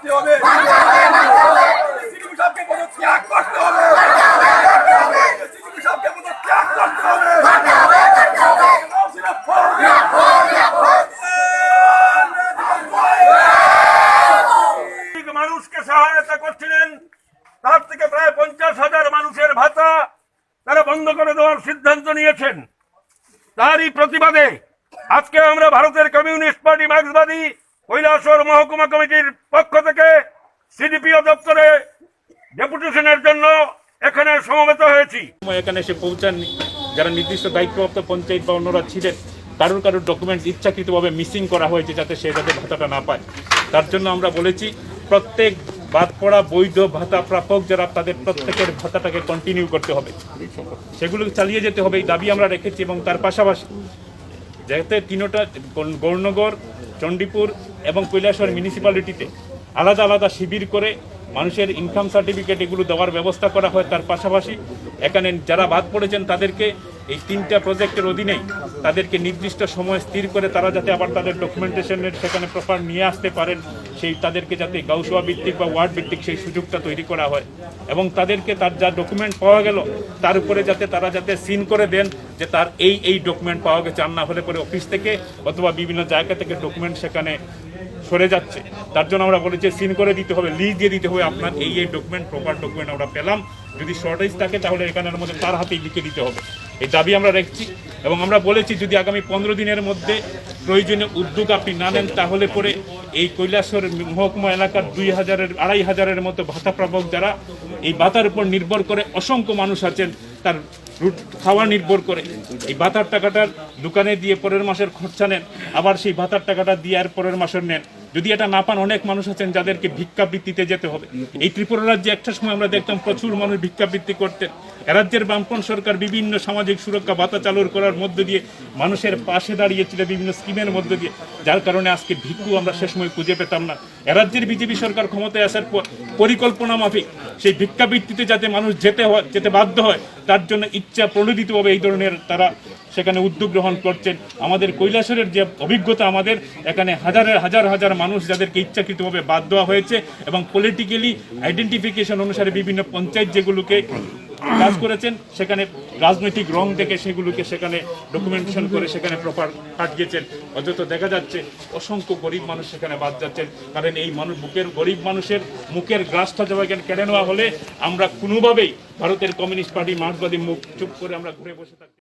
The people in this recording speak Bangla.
মারতে হবে, সিকিম সাহেবকে পদত্যাগ করতে হবে, সিকিম সাহেবকে পদত্যাগ করতে হবে। মানুষকে সহায়তা করছিলেন, তার থেকে প্রায় 50,000 মানুষের ভাতা তারা বন্ধ করে দেওয়ার সিদ্ধান্ত নিয়েছেন। তারই প্রতিবাদে আজকে আমরা ভারতের কমিউনিস্ট পার্টি মার্ক্সবাদী কৈলাসহর মহকুমা কমিটির পক্ষ থেকে সিডিপিও দপ্তরে ডেপুটেশনের জন্য এখানে সমবেত হয়েছি। এখানে এসে পৌঁছাননি, যারা নির্দিষ্ট দায়িত্বপ্রাপ্ত পঞ্চায়েত বা অন্যরা ছিলেন, কারোর ডকুমেন্টস ইচ্ছাকৃতভাবে মিসিং করা হয়েছে যাতে সে যাতে ভাতাটা না পায়। তার জন্য আমরা বলেছি প্রত্যেক বাদ পড়া বৈধ ভাতা প্রাপক যারা, তাদের প্রত্যেকের ভাতাটাকে কন্টিনিউ করতে হবে, সেগুলো চালিয়ে যেতে হবে, এই দাবি আমরা রেখেছি। এবং তার পাশাপাশি যাতে তিনটা গৌরনগর, চণ্ডীপুর এবং কৈলাসহর মিউনিসিপ্যালিটিতে আলাদা আলাদা শিবির করে মানুষের ইনকাম সার্টিফিকেট এগুলো দেওয়ার ব্যবস্থা করা হয়। তার পাশাপাশি এখানে যারা বাদ পড়েছেন তাদেরকে এই 3টা প্রজেক্টের অধীনেই তাদেরকে নির্দিষ্ট সময় স্থির করে তারা যাতে আবার তাদের ডকুমেন্টেশনের সেখানে প্রপার নিয়ে আসতে পারেন, সেই তাদেরকে যাতে গাউসোয়া ভিত্তিক বা ওয়ার্ড ভিত্তিক সেই সুযোগটা তৈরি করা হয়। এবং তাদেরকে তার যা ডকুমেন্ট পাওয়া গেল তার উপরে যাতে তারা যাতে সিন করে দেন যে তার এই ডকুমেন্ট পাওয়া গেছে, আর না হলে পরে অফিস থেকে অথবা বিভিন্ন জায়গা থেকে ডকুমেন্ট সেখানে সরে যাচ্ছে। তার জন্য আমরা বলেছি সিন করে দিতে হবে, লিস্ট দিয়ে দিতে হবে, আপনার এই ডকুমেন্ট প্রপার ডকুমেন্ট আমরা পেলাম, যদি শর্টেজ থাকে তাহলে এখানের মধ্যে তার হাতেই লিখে দিতে হবে। এই দাবি আমরা রেখেছি। এবং আমরা বলেছি যদি আগামী 15 দিনের মধ্যে প্রয়োজনীয় উদ্যোগ আপনি না নেন তাহলে পরে এই কৈলাসহর মহকুমা এলাকার 2,000-2,500-এর মতো ভাতা প্রাপক যারা এই ভাতার উপর নির্ভর করে, অসংখ্য মানুষ আছেন তার খাওয়া নির্ভর করে, এই ভাতার টাকাটার দোকানে দিয়ে পরের মাসের খরচা নেন, আবার সেই ভাতার টাকাটা দিয়ে আর পরের মাসের নেন। যদি এটা না পান, অনেক মানুষ আছেন যাদেরকে ভিক্ষাবৃত্তিতে যেতে হবে। এই ত্রিপুরা রাজ্যে একটা সময় আমরা দেখতাম প্রচুর মানুষ ভিক্ষাবৃত্তি করতেন। রাজ্যের বামপন্থী সরকার বিভিন্ন সামাজিক সুরক্ষা ভাতা চালু করার মধ্য দিয়ে মানুষের পাশে দাঁড়িয়েছিল বিভিন্ন স্কিমের মধ্য দিয়ে, যার কারণে আজকে ভিক্ষু আমরা সে সময় খুঁজে পেতাম না। রাজ্যের বিজেপি সরকার ক্ষমতায় আসার পর পরিকল্পনা মাফিক সেই ভিক্ষাবৃত্তিতে যাতে মানুষ যেতে বাধ্য হয়, তার জন্য ইচ্ছা প্রণোদিতভাবে এই ধরনের তারা সেখানে উদ্যোগ গ্রহণ করছেন। আমাদের কৈলাসহরের যে অভিজ্ঞতা, আমাদের এখানে হাজার মানুষ যাদেরকে ইচ্ছাকৃতভাবে বাদ দেওয়া হয়েছে এবং পলিটিক্যালি আইডেন্টিফিকেশন অনুসারে বিভিন্ন পঞ্চায়েত যেগুলোকে কাজ করেছেন সেখানে রাজনৈতিক রং দেখে সেগুলোকে সেখানে ডকুমেন্টেশন করে সেখানে প্রপার পাঠিয়েছেন। অযথ দেখা যাচ্ছে অসংখ্য গরিব মানুষ সেখানে বাদ যাচ্ছেন, কারণ এই গরিব মানুষের মুখের গ্রাসটা যখন কেড়ে নেওয়া হলে আমরা কোনোভাবেই ভারতের কমিউনিস্ট পার্টি মার্ক্সবাদী মুখ চুপ করে আমরা ঘুরে বসে থাকি।